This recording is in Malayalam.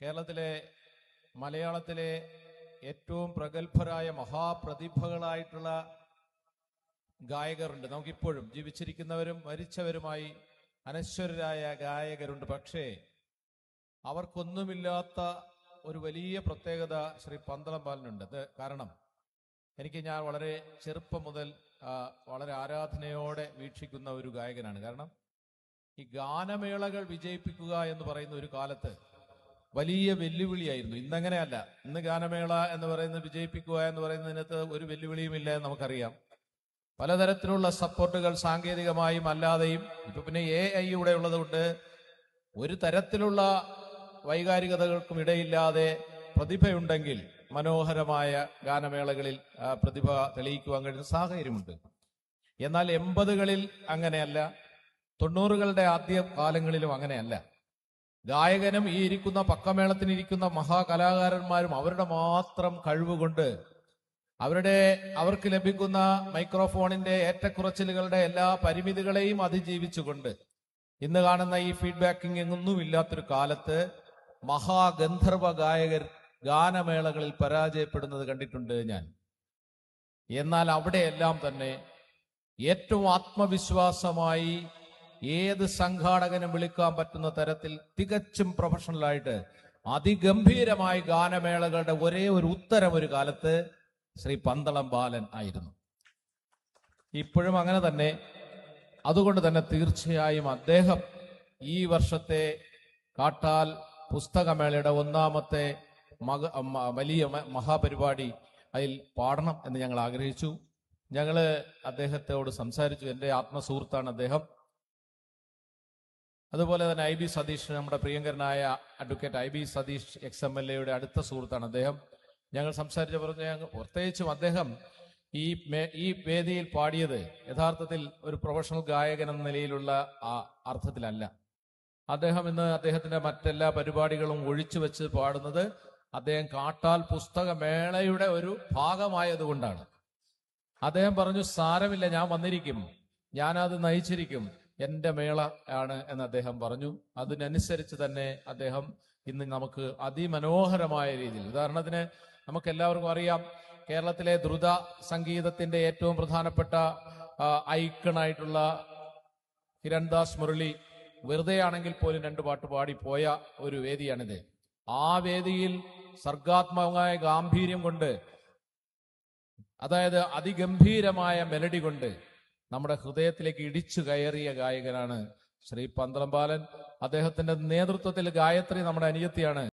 കേരളത്തിലെ മലയാളത്തിലെ ഏറ്റവും പ്രഗത്ഭരായ മഹാപ്രതിഭകളായിട്ടുള്ള ഗായകരുണ്ട്. നമുക്കിപ്പോഴും ജീവിച്ചിരിക്കുന്നവരും മരിച്ചവരുമായി അനശ്വരരായ ഗായകരുണ്ട്. പക്ഷേ അവർക്കൊന്നുമില്ലാത്ത ഒരു വലിയ പ്രത്യേകത ശ്രീ പന്തളം ബാലനുണ്ട്. അത് കാരണം ഞാൻ വളരെ ചെറുപ്പം മുതൽ വളരെ ആരാധനയോടെ വീക്ഷിക്കുന്ന ഒരു ഗായകനാണ്. കാരണം ഈ ഗാനമേളകൾ വിജയിപ്പിക്കുക എന്ന് പറയുന്ന ഒരു കാലത്ത് വലിയ വെല്ലുവിളിയായിരുന്നു. ഇന്നങ്ങനെയല്ല. ഇന്ന് ഗാനമേള എന്ന് പറയുന്നത് വിജയിപ്പിക്കുക എന്ന് പറയുന്നതിനകത്ത് ഒരു വെല്ലുവിളിയുമില്ല എന്ന് നമുക്കറിയാം. പലതരത്തിലുള്ള സപ്പോർട്ടുകൾ സാങ്കേതികമായും അല്ലാതെയും ഇപ്പൊ പിന്നെ AI ഇവിടെ ഉള്ളതുകൊണ്ട് ഒരു തരത്തിലുള്ള വൈകാരികതകൾക്കും ഇടയില്ലാതെ പ്രതിഭയുണ്ടെങ്കിൽ മനോഹരമായ ഗാനമേളകളിൽ പ്രതിഭ തെളിയിക്കുവാൻ കഴിയുന്ന സാഹചര്യമുണ്ട്. എന്നാൽ 80കളിൽ അങ്ങനെയല്ല, 90കളുടെ ആദ്യ കാലങ്ങളിലും അങ്ങനെയല്ല. ഗായകനും ഈ ഇരിക്കുന്ന പക്കമേളത്തിനിരിക്കുന്ന മഹാകലാകാരന്മാരും അവരുടെ മാത്രം കഴിവുകൊണ്ട് അവർക്ക് ലഭിക്കുന്ന മൈക്രോഫോണിന്റെ ഏറ്റക്കുറച്ചിലുകളുടെ എല്ലാ പരിമിതികളെയും അതിജീവിച്ചുകൊണ്ട് ഇന്ന് കാണുന്ന ഈ ഫീഡ്ബാക്കിംഗ് ഒന്നും ഇല്ലാത്തൊരു കാലത്ത് മഹാഗന്ധർവ ഗായകർ ഗാനമേളകളിൽ പരാജയപ്പെടുന്നത് കണ്ടിട്ടുണ്ട് ഞാൻ. എന്നാൽ അവിടെയെല്ലാം തന്നെ ഏറ്റവും ആത്മവിശ്വാസമായി ഏത് സംഘാടകനും വിളിക്കാൻ പറ്റുന്ന തരത്തിൽ തികച്ചും പ്രൊഫഷണലായിട്ട് അതിഗംഭീരമായി ഗാനമേളകളുടെ ഒരേ ഒരു ഉത്തരം ഒരു കാലത്ത് ശ്രീ പന്തളം ബാലൻ ആയിരുന്നു. ഇപ്പോഴും അങ്ങനെ തന്നെ. അതുകൊണ്ട് തന്നെ തീർച്ചയായും അദ്ദേഹം ഈ വർഷത്തെ കാട്ടാൽ പുസ്തകമേളയുടെ ഒന്നാമത്തെ വലിയ മഹാപരിപാടി അതിൽ പാടണം എന്ന് ഞങ്ങൾ ആഗ്രഹിച്ചു. ഞങ്ങള് അദ്ദേഹത്തോട് സംസാരിച്ചു. എൻ്റെ ആത്മസുഹൃത്താണ് അദ്ദേഹം. അതുപോലെ തന്നെ IB സതീഷ്, നമ്മുടെ പ്രിയങ്കരനായ അഡ്വക്കേറ്റ് IB സതീഷ് XMLA അടുത്ത സുഹൃത്താണ് അദ്ദേഹം. ഞങ്ങൾ സംസാരിച്ച പറഞ്ഞ പ്രത്യേകിച്ചും അദ്ദേഹം ഈ വേദിയിൽ പാടിയത് യഥാർത്ഥത്തിൽ ഒരു പ്രൊഫഷണൽ ഗായകൻ എന്ന നിലയിലുള്ള അർത്ഥത്തിലല്ല. അദ്ദേഹം ഇന്ന് അദ്ദേഹത്തിന്റെ മറ്റെല്ലാ പരിപാടികളും ഒഴിച്ചു വെച്ച് പാടുന്നത് അദ്ദേഹം കാട്ടാൽ പുസ്തകമേളയുടെ ഒരു ഭാഗമായതുകൊണ്ടാണ്. അദ്ദേഹം പറഞ്ഞു, സാരമില്ല, ഞാൻ വന്നിരിക്കും, ഞാനത് നയിച്ചിരിക്കും, എന്റെ മേള ആണ് എന്ന് അദ്ദേഹം പറഞ്ഞു. അതിനനുസരിച്ച് തന്നെ അദ്ദേഹം ഇന്ന് നമുക്ക് അതിമനോഹരമായ രീതിയിൽ, ഉദാഹരണത്തിന് നമുക്ക് എല്ലാവർക്കും അറിയാം, കേരളത്തിലെ ദ്രുത സംഗീതത്തിന്റെ ഏറ്റവും പ്രധാനപ്പെട്ട ഐക്കണായിട്ടുള്ള കിരൺദാസ് മുരളി വെറുതെ ആണെങ്കിൽ പോലും 2 പാട്ട് പാടി പോയ ഒരു വേദിയാണിത്. ആ വേദിയിൽ സർഗാത്മകമായ ഗാംഭീര്യം കൊണ്ട്, അതായത് അതിഗംഭീരമായ മെലഡി കൊണ്ട് നമ്മുടെ ഹൃദയത്തിലേക്ക് ഇടിച്ചു കയറിയ ഗായകനാണ് ശ്രീ പന്തളം ബാലൻ. അദ്ദേഹത്തിന്റെ നേതൃത്വത്തിൽ ഗായത്രി നമ്മുടെ അനിയത്തിയാണ്.